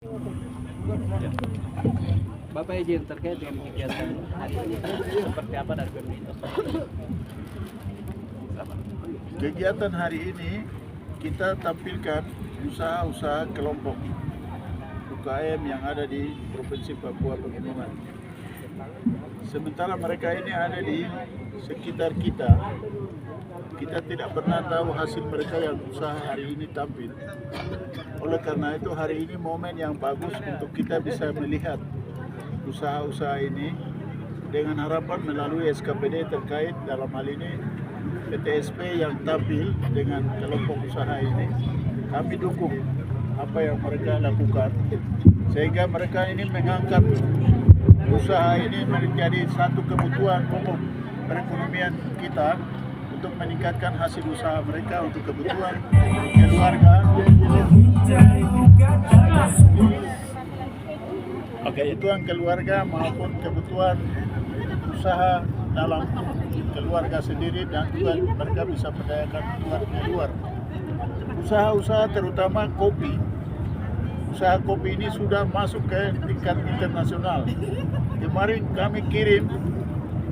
Ya. Bapak izin terkait dengan kegiatan hari ini seperti apa dari pemerintah? Kegiatan hari ini kita tampilkan usaha-usaha kelompok UKM yang ada di Provinsi Papua Pegunungan. Sementara mereka ini ada di sekitar kita tidak pernah tahu hasil mereka yang usaha hari ini tampil. Oleh karena itu hari ini momen yang bagus untuk kita bisa melihat usaha-usaha ini dengan harapan melalui SKPD terkait dalam hal ini PTSP yang tampil dengan kelompok usaha ini. Kami dukung apa yang mereka lakukan sehingga mereka ini mengangkat usaha ini menjadi satu kebutuhan pokok perekonomian kita untuk meningkatkan hasil usaha mereka untuk kebutuhan keluarga. Kebutuhan keluarga maupun kebutuhan usaha dalam keluarga sendiri dan juga mereka bisa berdayakan keluar. Usaha-usaha terutama kopi. Usaha kopi ini sudah masuk ke tingkat internasional. Kemarin kami kirim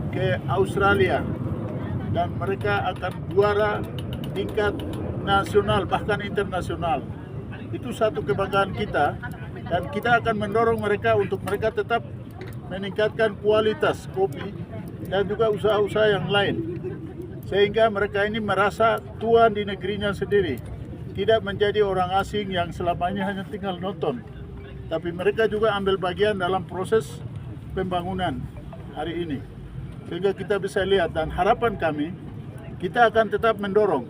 ke Australia dan mereka akan juara tingkat nasional bahkan internasional. Itu satu kebanggaan kita dan kita akan mendorong mereka untuk mereka tetap meningkatkan kualitas kopi dan juga usaha-usaha yang lain sehingga mereka ini merasa tuan di negerinya sendiri, tidak menjadi orang asing yang selamanya hanya tinggal nonton, tapi mereka juga ambil bagian dalam proses pembangunan hari ini. Sehingga kita bisa lihat dan harapan kami, kita akan tetap mendorong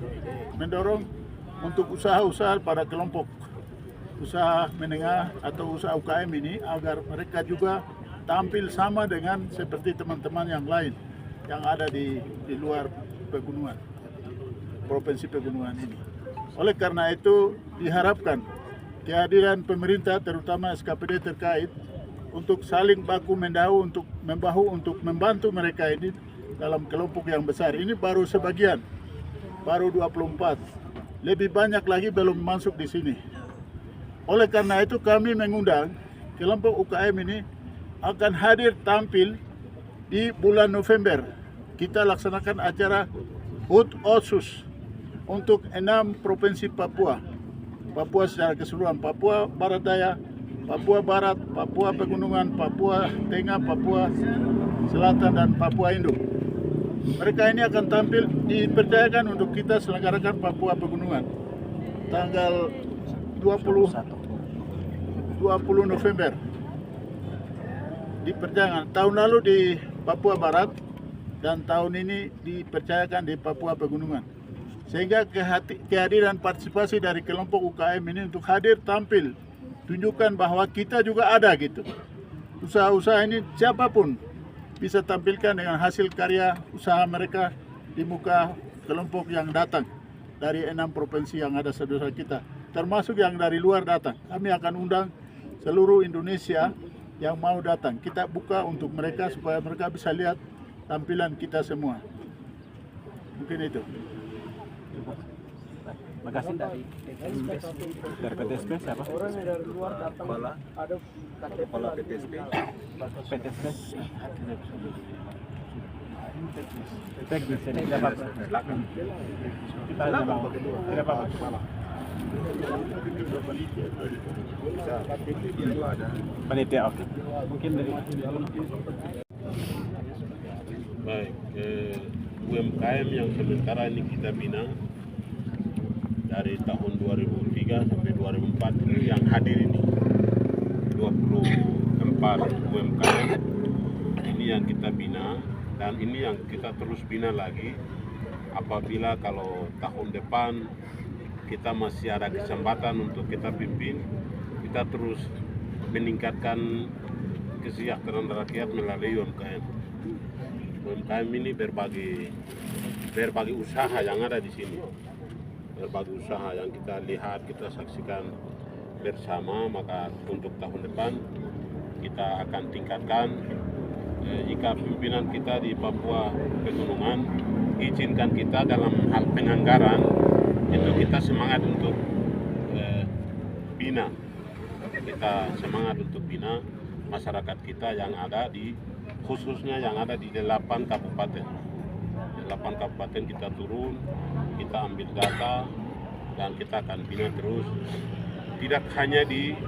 untuk usaha-usaha pada kelompok usaha menengah atau usaha UKM ini agar mereka juga tampil sama dengan seperti teman-teman yang lain yang ada di luar pegunungan, Provinsi Pegunungan ini. Oleh karena itu diharapkan kehadiran pemerintah terutama SKPD terkait untuk saling baku membahu untuk membantu mereka ini dalam kelompok yang besar. Ini baru sebagian, baru 24. Lebih banyak lagi belum masuk di sini. Oleh karena itu kami mengundang kelompok UKM ini akan hadir tampil di bulan November. Kita laksanakan acara HUT OSUS untuk 6 provinsi Papua. Papua secara keseluruhan, Papua Barat Daya, Papua Barat, Papua Pegunungan, Papua Tengah, Papua Selatan, dan Papua Induk. Mereka ini akan tampil dipercayakan untuk kita selenggarakan Papua Pegunungan tanggal 20 November. Dipercayakan tahun lalu di Papua Barat dan tahun ini dipercayakan di Papua Pegunungan. Sehingga kehadiran partisipasi dari kelompok UKM ini untuk hadir tampil tunjukkan bahwa kita juga ada gitu. Usaha-usaha ini siapapun bisa tampilkan dengan hasil karya usaha mereka di muka kelompok yang datang dari 6 provinsi yang ada saudara kita, termasuk yang dari luar datang. Kami akan undang seluruh Indonesia yang mau datang. Kita buka untuk mereka supaya mereka bisa lihat tampilan kita semua. Mungkin itu. Makasih dari PTSP siapa? Orang yang dari luar datang ada kepala PTSP. PTSP. Teknis ini tidak apa-apa. Tidak apa-apa. Panitia, oke. Mungkin dari baik, UMKM yang sementara ini kita bina dari tahun 2003 sampai 2004 ini yang hadir ini 24 UMKM ini yang kita bina dan ini yang kita terus bina lagi apabila kalau tahun depan kita masih ada kesempatan untuk kita pimpin, kita terus meningkatkan kesejahteraan rakyat melalui UMKM. UMKM ini berbagai usaha yang ada di sini, berbagai usaha yang kita lihat, kita saksikan bersama. Maka untuk tahun depan kita akan tingkatkan. Jika pimpinan kita di Papua Pegunungan izinkan kita dalam hal penganggaran, itu kita semangat untuk bina kita semangat untuk bina masyarakat kita yang ada di, khususnya yang ada di 8 kabupaten. 8 kabupaten kita turun, kita ambil data, dan kita akan bina terus. Tidak hanya di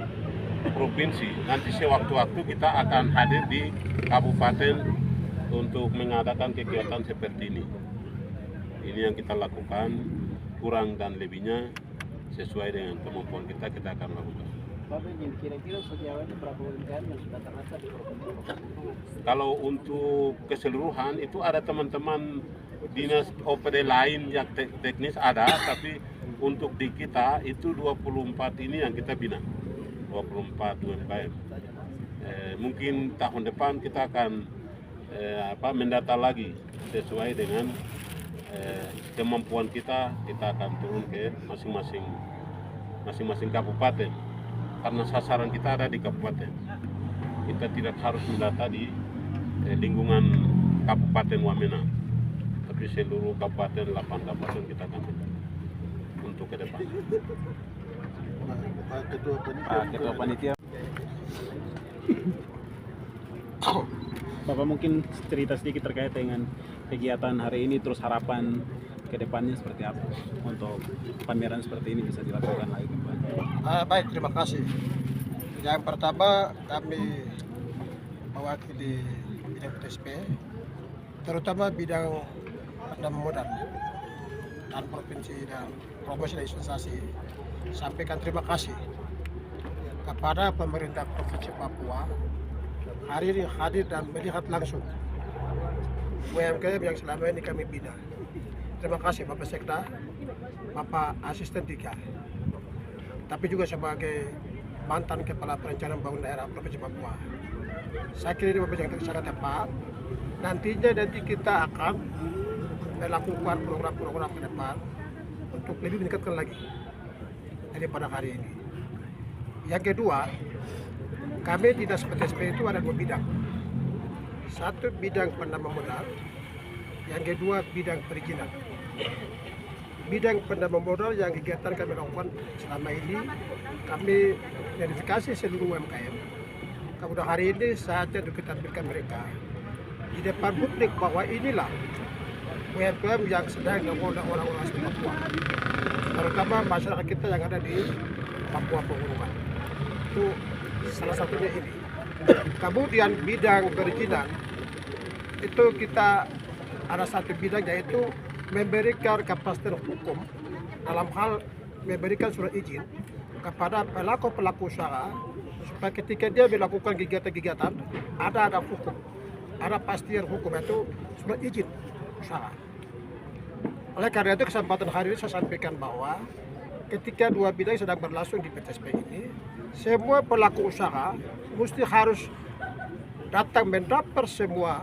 provinsi, nanti sewaktu-waktu kita akan hadir di kabupaten untuk mengadakan kegiatan seperti ini. Ini yang kita lakukan, kurang dan lebihnya sesuai dengan kemampuan kita akan lakukan. Bapak ingin kira-kira sejauh ini berapa UMKM yang sudah terdaftar di provinsi? Kalau untuk keseluruhan itu ada teman-teman dinas OPD lain yang teknis ada, tapi untuk di kita itu 24 ini yang kita bina, 24 UMKM. Mungkin tahun depan kita akan mendata lagi sesuai dengan kemampuan kita akan turun ke masing-masing kabupaten. Karena sasaran kita ada di kabupaten, kita tidak harus mendata di lingkungan Kabupaten Wamena, tapi seluruh kabupaten, 8 kabupaten kita akan mendata untuk ke depan. Pak Ketua Ketua Panitia. Bapak mungkin cerita sedikit terkait dengan kegiatan hari ini, terus harapan ke depannya seperti apa untuk pameran seperti ini bisa dilakukan lagi kembali. Baik, terima kasih. Yang pertama, kami mewakili bidang PTSP, terutama bidang pendanaan modal dan provinsi dan promosi dan investasi, sampaikan terima kasih kepada pemerintah Provinsi Papua hari ini hadir dan melihat langsung UMKM yang selama ini kami bina. Terima kasih Bapak Sekda, Bapak Asisten 3, tapi juga sebagai mantan Kepala Perencanaan Bangunan Daerah Provinsi Papua. Saya kira ini Bapak yang sangat tepat. Nantinya kita akan melakukan program-program ke depan untuk lebih meningkatkan lagi daripada hari ini. Yang kedua, kami di Dinas PTSP itu ada 2 bidang. Satu bidang pendanaan modal, yang kedua bidang perizinan. Bidang pendanaan modal yang kegiatan kami lakukan selama ini, kami verifikasi seluruh UMKM. Kemudian hari ini saatnya untuk kita tampilkan mereka di depan publik bahwa inilah UMKM yang sedang dilakukan orang-orang asli Papua, terutama masyarakat kita yang ada di Papua Pegunungan. Itu salah satunya ini. Kemudian bidang perizinan itu kita ada satu bidang, yaitu memberikan kepastian hukum dalam hal memberikan surat izin kepada pelaku-pelaku usaha supaya ketika dia melakukan kegiatan-kegiatan ada hukum, ada pastian hukum, itu surat izin usaha. Oleh karena itu kesempatan hari ini saya sampaikan bahwa ketika 2 bidang sedang berlangsung di PTSP ini, semua pelaku usaha mesti harus datang mendaftar semua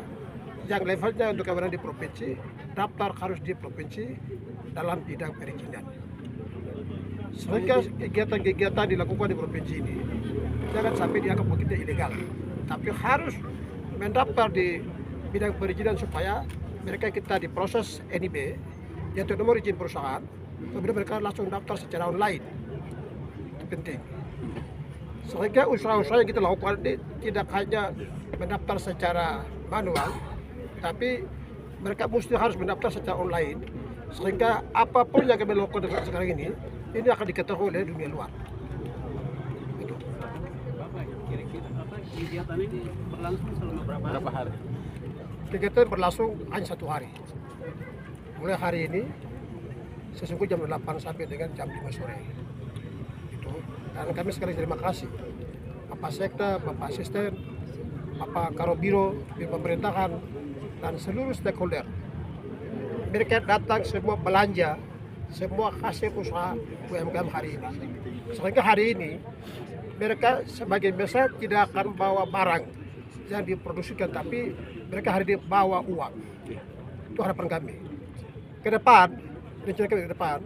yang levelnya untuk kewenangan di provinsi, daftar harus di provinsi dalam bidang perizinan. Sehingga kegiatan-kegiatan dilakukan di provinsi ini jangan sampai dianggap begitu ilegal, tapi harus mendaftar di bidang perizinan supaya mereka kita diproses NIB, yaitu nomor izin perusahaan, kemudian mereka langsung daftar secara online. Itu penting. Sehingga usaha-usaha yang kita lakukan ini tidak hanya mendaftar secara manual, tapi mereka mesti harus mendaftar secara online, sehingga apapun yang kami lakukan sekarang ini akan diketahui oleh dunia luar. Itu. Bapak, kira-kira kegiatan ini berlangsung selama berapa hari? Kegiatan berlangsung hanya 1 hari. Mulai hari ini sesungguhnya jam 8 sampai dengan jam 5 sore. Itu. Dan kami sekali terima kasih Bapak Sekda, Bapak Asisten, Bapak Karobiro di pemerintahan dan seluruh stakeholder. Mereka datang semua belanja, semua hasil usaha UMKM hari ini. Sehingga hari ini mereka sebagai biasa tidak akan bawa barang yang diproduksikan, tapi mereka hari ini bawa uang. Itu harapan kami. Ke depan, rencana kami ke depan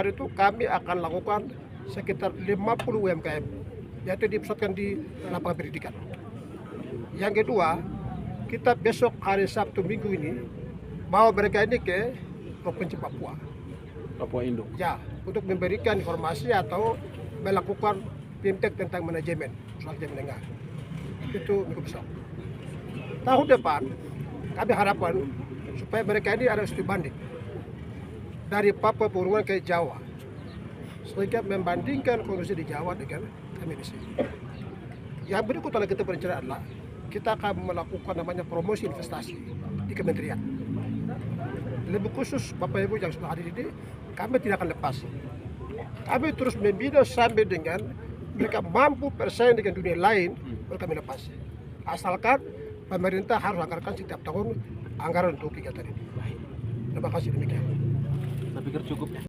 itu kami akan lakukan sekitar 50 UMKM, yaitu dipusatkan di lapangan pendidikan. Yang kedua, kita besok hari Sabtu Minggu ini bawa mereka ini ke Provinsi Papua Papua Induk. ya, untuk memberikan informasi atau melakukan fintech tentang manajemen usaha kecil menengah. Itu cukup besar. Tahun depan kami harapkan supaya mereka ini ada studi banding dari Papua Pegunungan ke Jawa, sehingga membandingkan kondisi di Jawa dengan kami di sini. Yang berikutnya kita berencana adalah kita akan melakukan namanya promosi investasi di kementerian. Lebih khusus Bapak Ibu yang sudah hadir ini, kami tidak akan lepas. Kami terus membina sampai dengan mereka mampu bersaing dengan dunia lain, baru kami lepas. Asalkan pemerintah harus anggarkan setiap tahun anggaran untuk kegiatan ini. Terima kasih demikian. Saya pikir cukup.